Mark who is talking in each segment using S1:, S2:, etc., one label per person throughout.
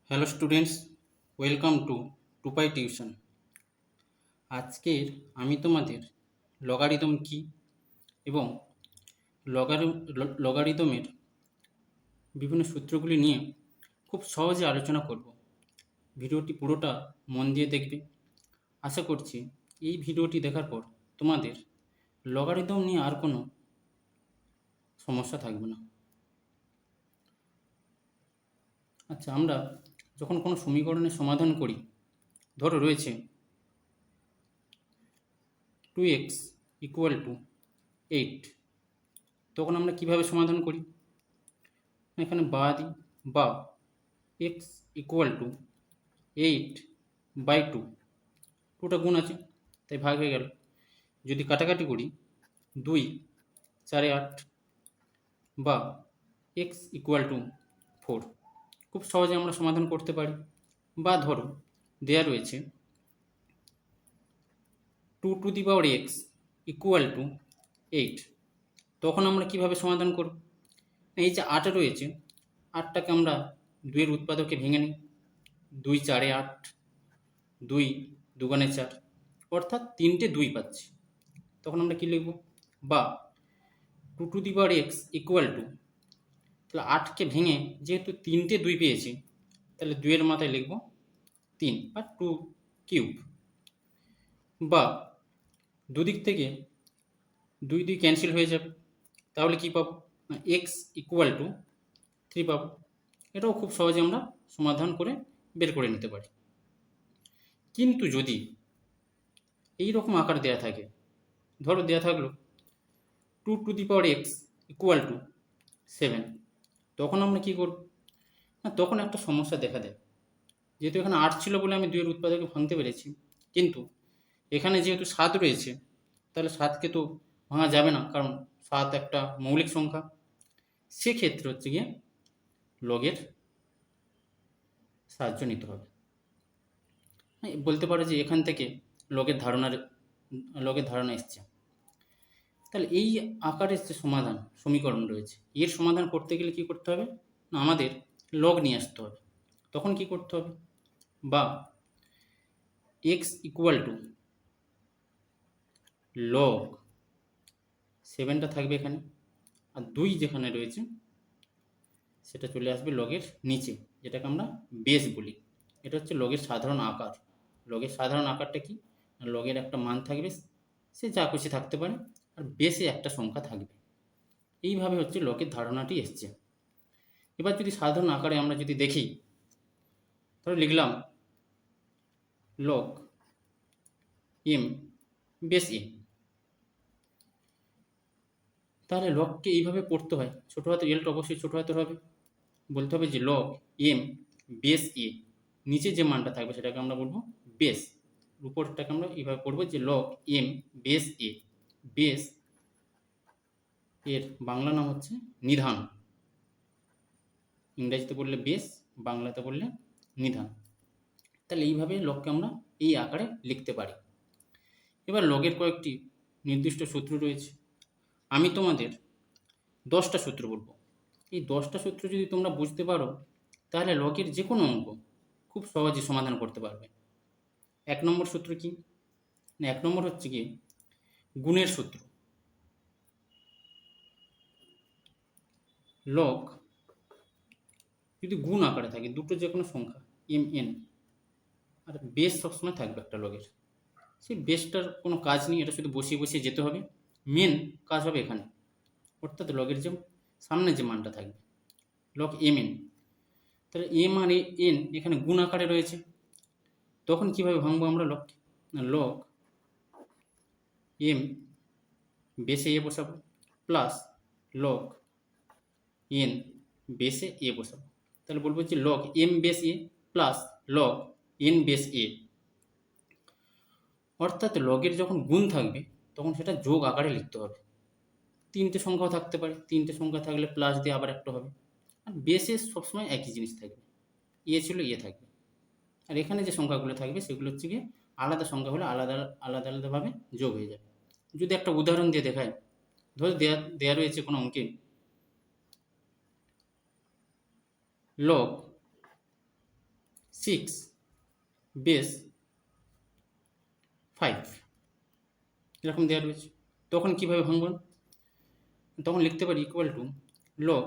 S1: Hello students, welcome to Tupai tuition. আজকের আমি তোমাদের লগারিদম কি এবং লগারিদমের বিভিন্ন সূত্রগুলি নিয়ে খুব সহজে আলোচনা করব। ভিডিওটি পুরোটা মন দিয়ে দেখবে। আশা করছি এই ভিডিওটি দেখার পর তোমাদের লগারিদম নিয়ে আর কোনো সমস্যা থাকবে না। আচ্ছা, আমরা যখন কোনো সমীকরণের সমাধান করি, ধরো রয়েছে 2x ইকুয়াল টু 8, তখন আমরা কিভাবে সমাধান করি? এখানে বা দিই, বা x ইকুয়াল টু 8/2, টুটা গুণ আছে তাই ভাগ হয়ে গেল। যদি কাটাকাটি করি 2 4 8, বা x ইকুয়াল টু 4, খুব সহজে আমরা সমাধান করতে পারি। বা ধরো দেয়া রয়েছে 2x ইকুয়াল টু 8, তখন আমরা কিভাবে সমাধান করব? এই যে 8 রয়েছে, 8টাকে আমরা 2-এর উৎপাদকে ভেঙে নিই। 2 4 8, 2 দুগুণে 4, অর্থাৎ 3টে 2 পাচ্ছি। তখন আমরা কী লিখব? বা 2x ইকুয়াল টু, তাহলে 8কে ভেঙে যেহেতু 3টে 2 পেয়েছি, তাহলে 2-এর মাথায় লিখব 3 বা 2 কিউব। বা দুদিক থেকে 2 2 ক্যান্সেল হয়ে যাবে, তাহলে কি পাবো? x ইকুয়াল টু 3 পাবো। এটাও খুব সহজে আমরা সমাধান করে বের করে নিতে পারি। কিন্তু যদি এই রকম আকার দেয়া থাকে, ধরো দেয়া থাকলো 2x ইকুয়াল টু 7, তখন আমরা কি করব? না, তখন একটা সমস্যা দেখা দেয়। যেহেতু এখানে 8 ছিল বলে আমি 2-এর উৎপাদকে ভাঙতে পেরেছি, কিন্তু এখানে যেহেতু 7 রয়েছে, তাহলে 7কে তো ভাঙা যাবে না, কারণ 7 একটা মৌলিক সংখ্যা। সেক্ষেত্রে হচ্ছে গিয়ে লগের সাহায্য নিতে হবে। বলতে পারো যে এখান থেকে লগের ধারণা এসছে। তাহলে এই আকারের যে সমীকরণ রয়েছে, এর সমাধান করতে গেলে কি করতে হবে? না, আমাদের লগ নিয়ে আসতে হবে। তখন কি করতে হবে? বা x ইকুয়াল টু লগ 7টা থাকবে এখানে, আর 2 যেখানে রয়েছে সেটা চলে আসবে লগের নিচে, যেটাকে আমরা বেস বলি। এটা হচ্ছে লগের সাধারণ আকার। লগের সাধারণ আকারটা কি? লগের একটা মান থাকবে, সে যা খুশি থাকতে পারে, আর বেসে একটা সংখ্যা থাকবে। এইভাবে হচ্ছে লগের ধারণাটি এসছে। এবার যদি সাধারণ আকারে আমরা যদি দেখি, তাহলে লিখলাম লগ m বেস a। তাহলে লগকে এইভাবে পড়তে হয়, ছোটো হাতের এলটা অবশ্যই ছোটো হাতের হবে। বলতে হবে যে লগ m বেস a, নিচে যে মানটা থাকবে সেটাকে আমরা বলবো বেস, উপরটাকে আমরা এইভাবে পড়বো যে log m base a। Base এর বাংলা নাম হচ্ছে নিধান। ইংরেজিতে বললে বেস, বাংলাতে বললে নিধান। তাহলে এইভাবে লগকে আমরা এই আকারে লিখতে পারি। এবার লগের কয়েকটি নির্দিষ্ট সূত্র রয়েছে। আমি তোমাদের 10টা সূত্র বলবো। এই 10টা সূত্র যদি তোমরা বুঝতে পারো, তাহলে লগের যে কোনো অঙ্ক খুব সহজে সমাধান করতে পারবে। 1 নম্বর সূত্র কি? 1 নম্বর হচ্ছে কি গুণের সূত্র। লগ যদি গুণ আকারে থাকে, দুটো যে কোনো সংখ্যা mn, আর বেস সবসময় থাকবে একটা লগের। সেই বেসটার কোনো কাজ নেই, এটা শুধু বসিয়ে বসিয়ে যেতে হবে। মেন কাজ হবে এখানে, অর্থাৎ লগের যে সামনে যে মানটা থাকবে লগ mn। তাহলে m আর n এখানে গুণ আকারে রয়েছে, তখন কিভাবে ভাঙবো আমরা লগকে? না, লগ m বেসে এ বসাবো প্লাস লগ n বেসে এ বসাবো। তাহলে বলবো যে লগ m বেস এ প্লাস লগ n বেস এ। অর্থাৎ লগের যখন গুণ থাকবে তখন সেটা যোগ আকারে লিখতে হবে। 3টে সংখ্যাও থাকতে পারে, 3টে সংখ্যা থাকলে প্লাস দিয়ে আবার একটা হবে। আর বেসে সবসময় একই জিনিস থাকবে, এ ছিল এ থাকবে। আর এখানে যে সংখ্যাগুলো থাকবে সেগুলো হচ্ছে গিয়ে আলাদা সংখ্যা হলে আলাদা আলাদা আলাদাভাবে যোগ হয়ে যাবে। যদি একটা উদাহরণ দিয়ে দেখায়, ধরো দেয়া রয়েছে কোনো অঙ্কে লগ 6 বেস 5 এরকম দেওয়া রয়েছে। তখন কীভাবে ভাঙব? তখন লিখতে পারি ইকুয়াল টু লগ,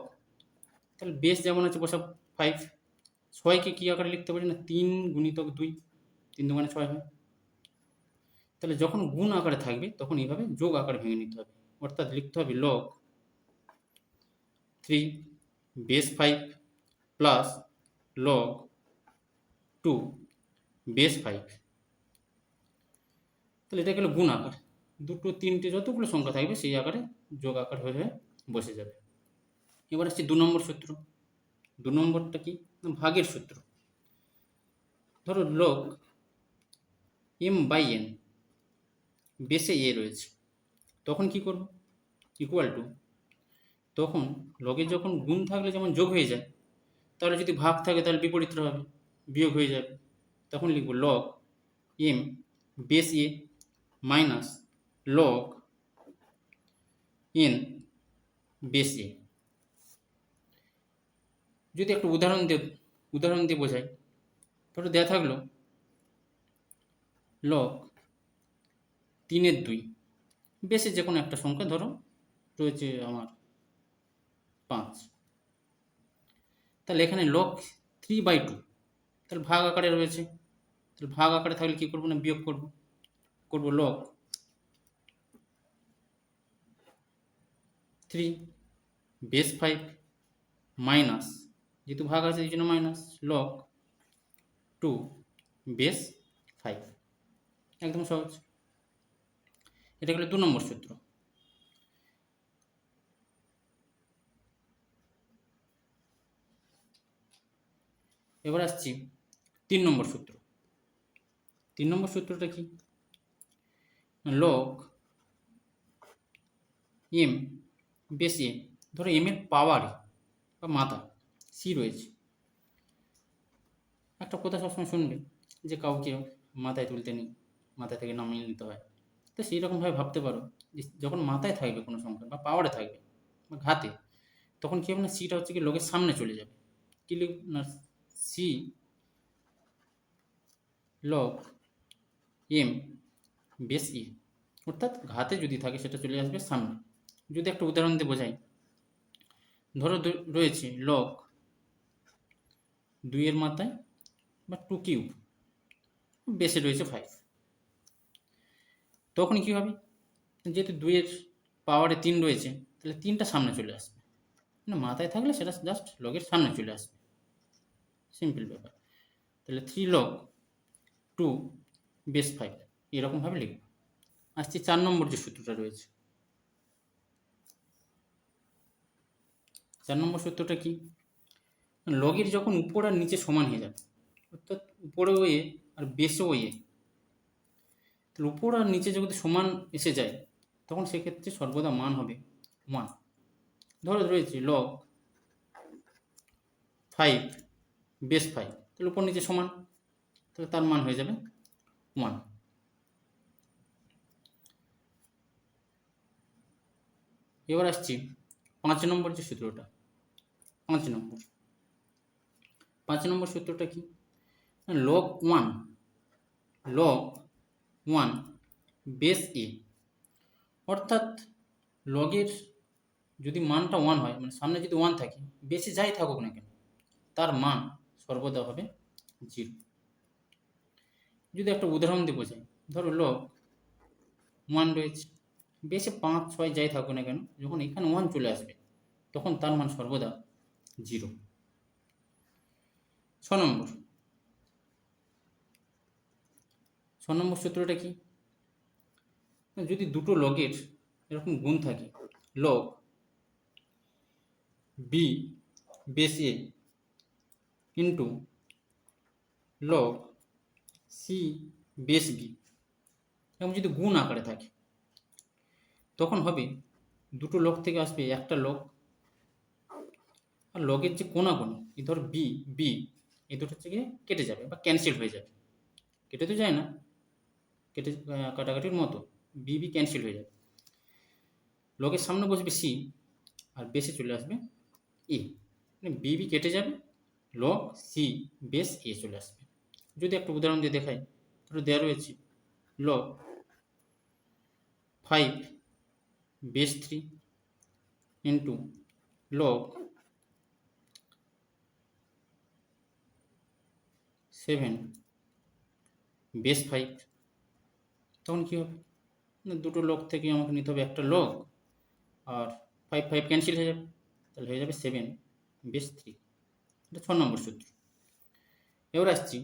S1: তাহলে বেস যেমন আছে বসা 5, 6কে কী আকারে লিখতে পারি না 3 গুণিতক 2, 3 2 6 হয়। তাহলে যখন গুণ আকারে থাকবে তখন এইভাবে যোগ আকারে ভেঙে নিতে হবে, অর্থাৎ লিখতে হবে log 3 base 5 plus log 2 base 5। তাহলে এটা গেল গুণ আকার, দুটো তিনটে যতগুলো সংখ্যা থাকবে সেই আকারে যোগ আকার হয়ে হয়ে বসে যাবে। এবার আসছে 2 নম্বর সূত্র। 2 নম্বরটা কি? ভাগের সূত্র। ধরো লগ এম বাই এন, বেসে এ রয়েছে, তখন কি করব? ইকুয়াল টু, তখন লগে যখন গুণ থাকলে যেমন যোগ হয়ে যায়, তাহলে যদি ভাগ থাকে তাহলে বিপরীতটা হবে, বিয়োগ হয়ে যাবে। তখন লিখব লগ এম বেস এ মাইনাস লগ এন বেস এ। যদি একটা উদাহরণ দিয়ে বোঝাই, ধরো দেওয়া থাকলো লগ 3 2, বেসে যে কোনো একটা সংখ্যা ধরো রয়েছে আমার 5, তাহলে এখানে লগ 3/2, তাহলে ভাগ আকারে রয়েছে, তাহলে ভাগ আকারে থাকলে কী করবো না বিয়োগ করব লগ 3 বেস 5 মাইনাস, যেহেতু ভাগ আছে এই জন্য মাইনাস, লগ 2 বেস 5। একদম সহজ। এটা হলো 2 নম্বর সূত্র। এবার আসছি 3 নম্বর সূত্র। 3 নম্বর সূত্রটা কি? লগ এম বেস এ, ধরো এম এর পাওয়ার বা মাথা সি রয়েছে। একটা কথা সবসময় শুনবে যে কাউকে মাথায় তুলতে নেই, মাথা থেকে নামিয়ে নিতে হয়। তো সেই রকমভাবে ভাবতে পারো যে যখন মাথায় থাকবে কোনো সংখ্যা বা পাওয়ারে থাকবে বা ঘাতে, তখন কী হবে না সিটা হচ্ছে কি লগের সামনে চলে যাবে। কি লিখ না সি লগ এম বেস ই, অর্থাৎ ঘাতে যদি থাকে সেটা চলে আসবে সামনে। যদি একটা উদাহরণ দিয়ে বোঝাই, ধরো রয়েছে লগ 2 এর মাথায় বা 2 কিউব, বেসে রয়েছে 5, তখন কী হবে? যেহেতু 2 এর পাওয়ারে 3 রয়েছে, তাহলে 3টা সামনে চলে আসবে, মানে মাথায় থাকলে সেটা জাস্ট লগের সামনে চলে আসবে, সিম্পল ব্যাপার। তাহলে 3 লগ 2 বেস 5 এরকমভাবে লিখব। আসছে 4 নম্বর যে সূত্রটা রয়েছে। 4 নম্বর সূত্রটা কি? লগের যখন উপর আর নিচে সমান হয়ে যাবে, অর্থাৎ উপরেও এ আর বেসেও এ, তাহলে উপর আর নিচে যদি সমান এসে যায় তখন সেক্ষেত্রে সর্বদা মান হবে 1। ধরো রয়েছে লগ 5 বেস 5, তাহলে উপর নিচে সমান, তাহলে তার মান হয়ে যাবে 1। এবার আসছি 5 নম্বর যে সূত্রটা। 5 নম্বর সূত্রটা কি? লগ 1 বেস এ, অর্থাৎ লগের যদি মানটা 1 হয়, মানে সামনে যদি 1 থাকে, বেশি যাই থাকুক না কেন তার মান সর্বদা হবে 0। যদি একটা উদাহরণ দিয়ে বোঝাই, ধরো লগ 1 রয়েছে, বেশি 5 6 যাই থাকুক না কেন, যখন এখানে 1 চলে আসবে তখন তার মান সর্বদা 0। 6 নম্বর সূত্রটা কি? যদি দুটো লগের এরকম গুণ থাকে, log B base A into log C base B, এরকম যদি গুণ আকারে থাকে, তখন হবে দুটো লগ থেকে আসবে একটা লগ, আর লগের যে কোণাগুণি, এই ধর বি বি, এই দুটো থেকে কেটে যাবে বা ক্যান্সেল হয়ে যাবে। কেটে তো যায় না, কেটে কাটাকাটির মতো বি বি ক্যান্সেল হয়ে যাবে। লগের সামনে বসবে সি আর বেসে চলে আসবে এ, মানে বি বি কেটে যাবে, লগ সি বেস এ চলে আসবে। যদি একটা উদাহরণ দিয়ে দেখাই, ধরো দেওয়া রয়েছে log 5 base 3 into log 7 base 5, তখন কী হবে না, দুটো লগ থেকে আমাকে নিতে হবে একটা লগ, আর 5 5 ক্যান্সেল হয়ে যাবে, তাহলে হয়ে যাবে 7 বেস 3। এটা 6 নম্বর সূত্র। এবার আসছি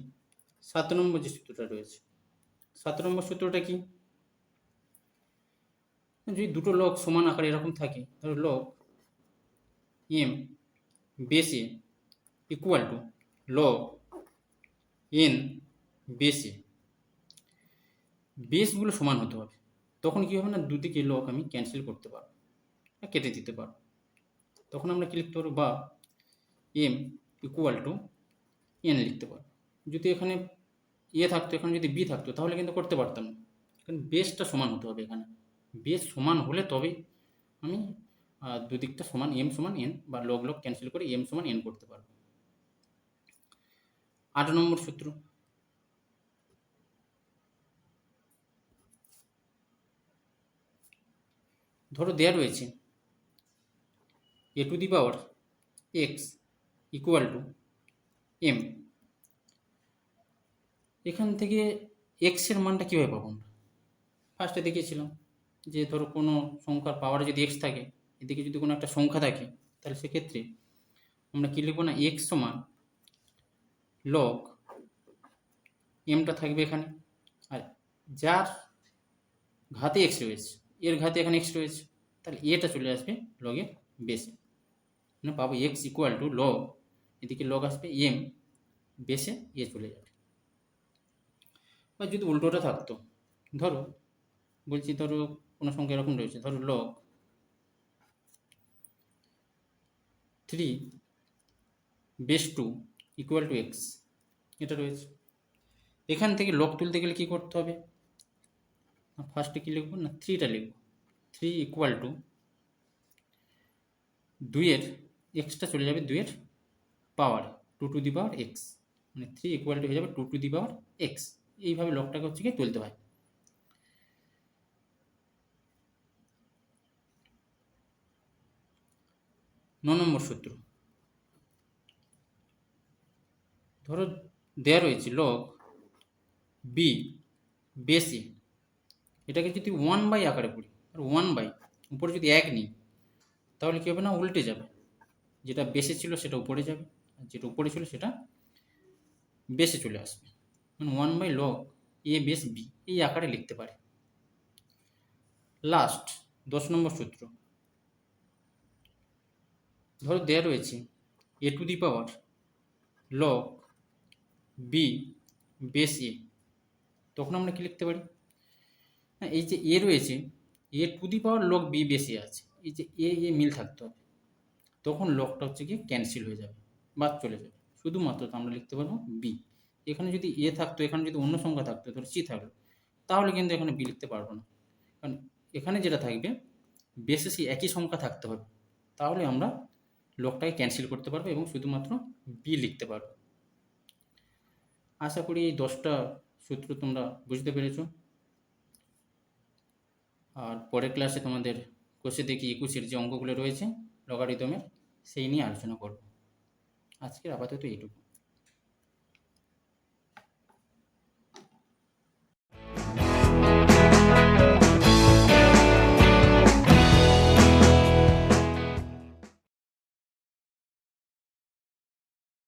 S1: 7 নম্বর যে সূত্রটা রয়েছে। 7 নম্বর সূত্রটা কি, যদি দুটো লগ সমান আকারে এরকম থাকে, ধরো log M base A equal to log N base A, বেসগুলো সমান হতে হবে, তখন কী হবে না, দুদিকে লগ আমি ক্যান্সেল করতে পারবো, কেটে দিতে পারবো। তখন আমরা কী লিখতে পারবো, বা এম ইকুয়াল টু এন লিখতে পারবো। যদি এখানে থাকতো, এখানে যদি বি থাকতো, তাহলে কিন্তু করতে পারতাম না, কারণ বেসটা সমান হতে হবে। এখানে বেস সমান হলে তবেই আমি দুদিকটা সমান, এম সমান এন, বা লগ লগ ক্যান্সেল করে এম সমান এন করতে পারবো। 8 নম্বর সূত্র, ধরো দেয়া রয়েছে A to the power X equal to M. এখান থেকে এক্সের মানটা কীভাবে পাবো আমরা? ফার্স্টে দেখিয়েছিলাম যে ধরো কোনো সংখ্যার পাওয়ারে যদি এক্স থাকে, এদিকে যদি কোনো একটা সংখ্যা থাকে, তাহলে সেক্ষেত্রে আমরা কী লিখবো না, এক্স সমান লগ এমটা থাকবে এখানে, আর যার ঘাতে এক্স রয়েছে, এর ঘাতে এখানে এক্স রয়েছে, তাহলে এটা চলে আসবে লগের বেসে, মানে পাবো এক্স ইকুয়াল টু লগ, এদিকে লগ আসবে এম, বেসে এ চলে যাবে। বা যদি উল্টোটা থাকতো, ধরো বলছি, ধরো কোনো সংখ্যা এরকম রয়েছে, ধরো log 3 base 2 equal to x, এটা রয়েছে। এখান থেকে লগ তুলতে গেলে কী করতে হবে, ফার্স্টে কী লিখবো না, 3টা লিখব, 3 ইকুয়াল টু 2-এর এক্সটা চলে যাবে 2-এর পাওয়ার 2 টু দি পাওয়ার এক্স, মানে 3 ইকুয়াল টু হয়ে যাবে 2 টু দি পাওয়ার এক্স। এইভাবে লগটাকে হচ্ছে কি তুলতে হয়। ন নম্বর সূত্র, ধরো দেয়া রয়েছে লগ বি বেস এ, এটাকে যদি 1/, আকারে পড়ি, আর 1/, উপরে যদি 1 নিই, তাহলে কী হবে না, উল্টে যাবে, যেটা বেসে ছিল সেটা উপরে যাবে, আর যেটা উপরে ছিল সেটা বেসে চলে আসবে, মানে 1/, লগ এ বেস বি, এই আকারে লিখতে পারে। লাস্ট 10 নম্বর সূত্র, ধরো দেয়া রয়েছে A to the power log B base A, তখন আমরা কি লিখতে পারি, হ্যাঁ, এই যে এ রয়েছে, A to the power log B base A আছে, এই যে এ মিল থাকতে হবে, তখন লগটা হচ্ছে কি ক্যান্সেল হয়ে যাবে, বাদ চলে যাবে, শুধুমাত্র আমরা লিখতে পারবো বি। এখানে যদি এ থাকতো, এখানে যদি অন্য সংখ্যা থাকতো, ধরো সি থাকলো, তাহলে কিন্তু এখানে বি লিখতে পারবো না, কারণ এখানে যেটা থাকবে বেসে সি একই সংখ্যা থাকতে হবে, তাহলে আমরা লগটাকে ক্যান্সেল করতে পারবো এবং শুধুমাত্র বি লিখতে পারবো। আশা করি এই 10টা সূত্র তোমরা বুঝতে পেরেছো। আর পরের ক্লাসে তোমাদের কোষে দেখি 21-এর যে অঙ্কগুলো রয়েছে লগারিদমের, সেই নিয়ে আলোচনা করব। আজকের আপাতত এইটুকু।